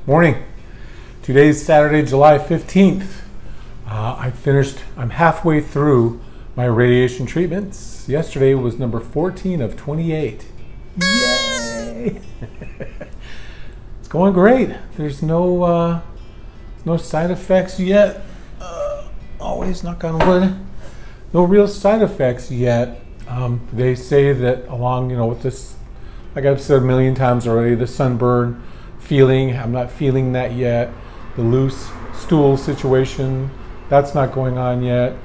Morning. Today's Saturday, July 15th. I'm halfway through my radiation treatments. Yesterday was number 14 of 28. Yay! It's going great. There's no side effects yet. Always knock on wood. No real side effects yet. They say that along, with this, like I've said a million times already, the sunburn feeling, I'm not feeling that yet. The loose stool situation, that's not going on yet.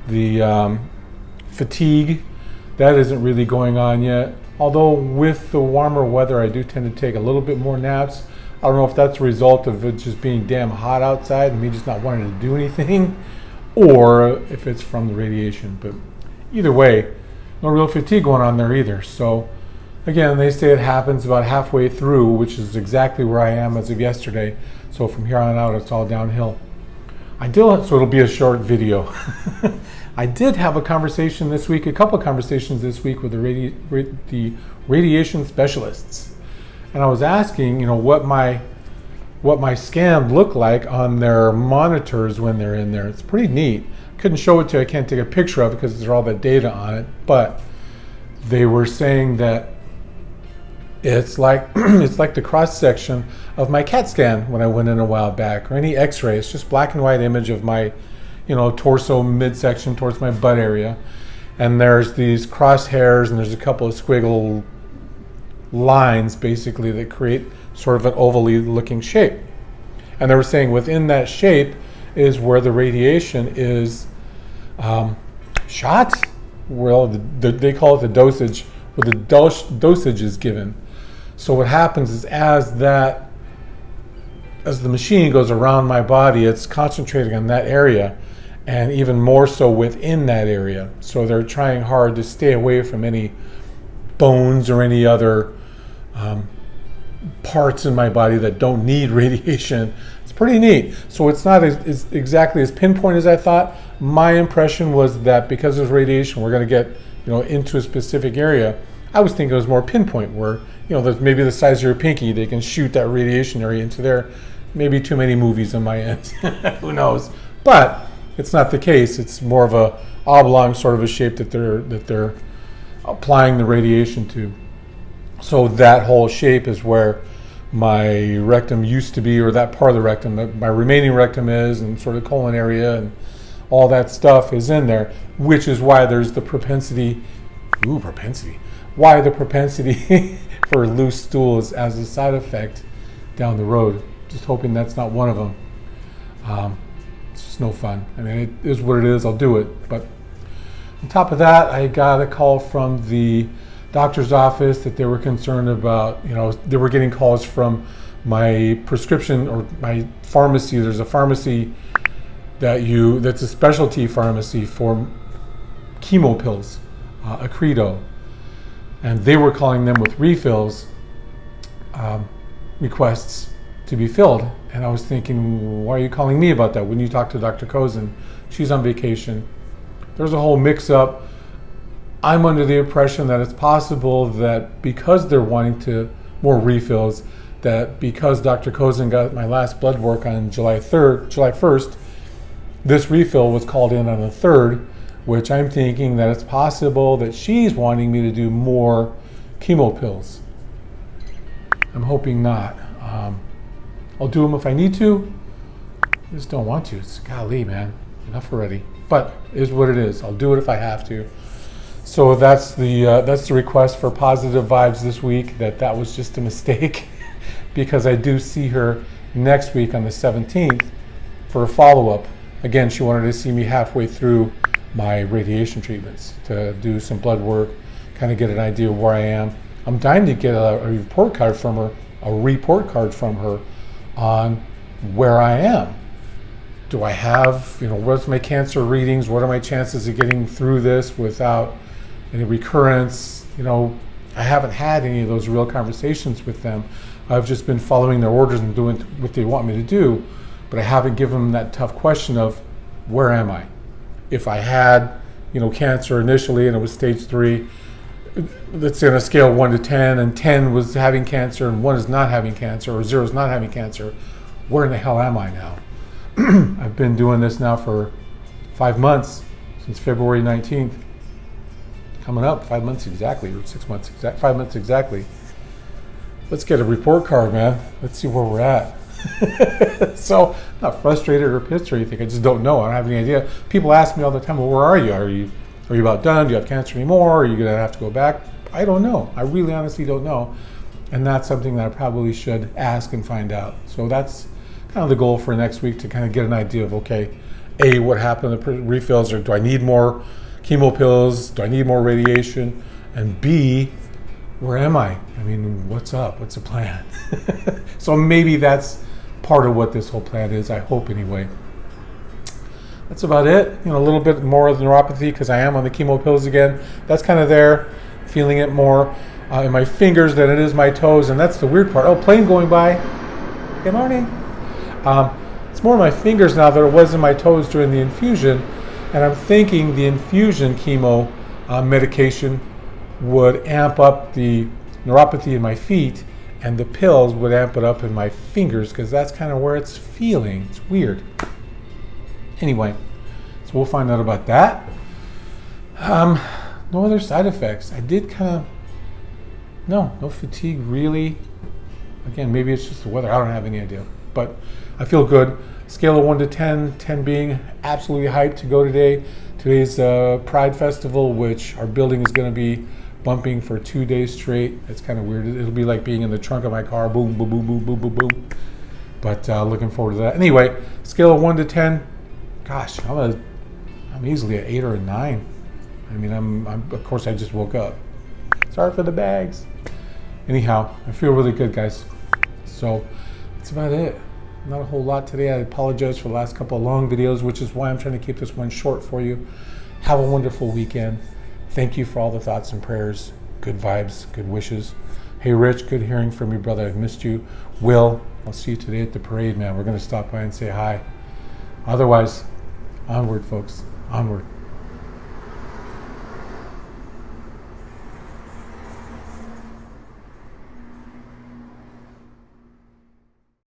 The fatigue, that isn't really going on yet. Although with the warmer weather, I do tend to take a little bit more naps. I don't know if that's a result of it just being damn hot outside and me just not wanting to do anything, or if it's from the radiation. But either way, no real fatigue going on there either. So again, they say it happens about halfway through, which is exactly where I am as of yesterday. So from here on out, it's all downhill. So it'll be a short video. I did have a conversation this week, a couple of conversations this week with the radiation specialists. And I was asking, what my scan looked like on their monitors when they're in there. It's pretty neat. Couldn't show it to you. I can't take a picture of it because there's all that data on it. But they were saying that it's like the cross section of my CAT scan when I went in a while back, or any X-ray. It's just black and white image of my, torso midsection towards my butt area, and there's these crosshairs and there's a couple of squiggle lines basically that create sort of an ovally looking shape. And they were saying within that shape is where the radiation is shot. Well, they call it the dosage, where the dosage is given. So what happens is as the machine goes around my body, it's concentrating on that area, and even more so within that area. So they're trying hard to stay away from any bones or any other parts in my body that don't need radiation. It's pretty neat. So it's not as exactly as pinpoint as I thought. My impression was that because there's radiation, we're going to get into a specific area. I was thinking it was more pinpoint, where there's maybe the size of your pinky, they can shoot that radiation area into there. Maybe too many movies on my end. Who knows? But it's not the case. It's more of a oblong sort of a shape that they're applying the radiation to. So that whole shape is where my rectum used to be, or that part of the rectum, my remaining rectum is, and sort of colon area, and all that stuff is in there, which is why there's the propensity for loose stools as a side effect down the road. Just hoping that's not one of them. It's just no fun. I mean, it is what it is. I'll do it. But on top of that, I got a call from the doctor's office that they were concerned about, they were getting calls from my prescription or my pharmacy. There's a pharmacy that's a specialty pharmacy for chemo pills, Accredo. And they were calling them with refills, requests to be filled. And I was thinking, why are you calling me about that? When you talk to Dr. Kozin, she's on vacation. There's a whole mix-up. I'm under the impression that it's possible that because they're wanting more refills, that because Dr. Kozin got my last blood work on July 1st, this refill was called in on the 3rd, which I'm thinking that it's possible that she's wanting me to do more chemo pills. I'm hoping not. I'll do them if I need to. I just don't want to. It's golly, man. Enough already. But it is what it is. I'll do it if I have to. So that's the request for positive vibes this week, that was just a mistake, because I do see her next week on the 17th for a follow-up. Again, she wanted to see me halfway through my radiation treatments to do some blood work, kind of get an idea of where I am. I'm dying to get a report card from her on where I am. Do I have, what's my cancer readings? What are my chances of getting through this without any recurrence? I haven't had any of those real conversations with them. I've just been following their orders and doing what they want me to do, but I haven't given them that tough question of, where am I? If I had, cancer initially and it was stage 3, let's say on a scale of 1 to 10, and 10 was having cancer and 1 is not having cancer, or 0 is not having cancer, where in the hell am I now? I've been doing this now for 5 months, since February 19th. Coming up 5 months exactly, or 6 months, 5 months exactly. Let's get a report card, man. Let's see where we're at. So, I'm not frustrated or pissed or anything. I just don't know. I don't have any idea. People ask me all the time, well, where are you? Are you about done? Do you have cancer anymore? Are you going to have to go back? I don't know. I really honestly don't know. And that's something that I probably should ask and find out. So that's kind of the goal for next week, to kind of get an idea of, okay, A, what happened to the refills, or do I need more chemo pills? Do I need more radiation? And B, where am I? I mean, what's up? What's the plan? So maybe that's part of what this whole plan is, I hope anyway. That's about it. A little bit more of the neuropathy because I am on the chemo pills again. That's kind of there, feeling it more in my fingers than it is my toes, and that's the weird part. Oh, plane going by. Good morning. It's more in my fingers now than it was in my toes during the infusion, and I'm thinking the infusion chemo medication would amp up the neuropathy in my feet, and the pills would amp it up in my fingers because that's kind of where it's feeling. It's weird. Anyway, so we'll find out about that. No other side effects. I did no fatigue really. Again, maybe it's just the weather. I don't have any idea. But I feel good. Scale of 1 to 10, 10 being absolutely hyped to go today. Today's Pride Festival, which our building is going to be bumping for 2 days straight. It's kind of weird. It'll be like being in the trunk of my car. Boom, boom, boom, boom, boom, boom, boom. But looking forward to that. Anyway, scale of 1 to 10. Gosh, I'm easily an 8 or a 9. I mean, I'm of course I just woke up. Sorry for the bags. Anyhow, I feel really good, guys. So that's about it. Not a whole lot today. I apologize for the last couple of long videos, which is why I'm trying to keep this one short for you. Have a wonderful weekend. Thank you for all the thoughts and prayers, good vibes, good wishes. Hey, Rich, good hearing from you, brother. I've missed you. Will, I'll see you today at the parade, man. We're going to stop by and say hi. Otherwise, onward, folks. Onward.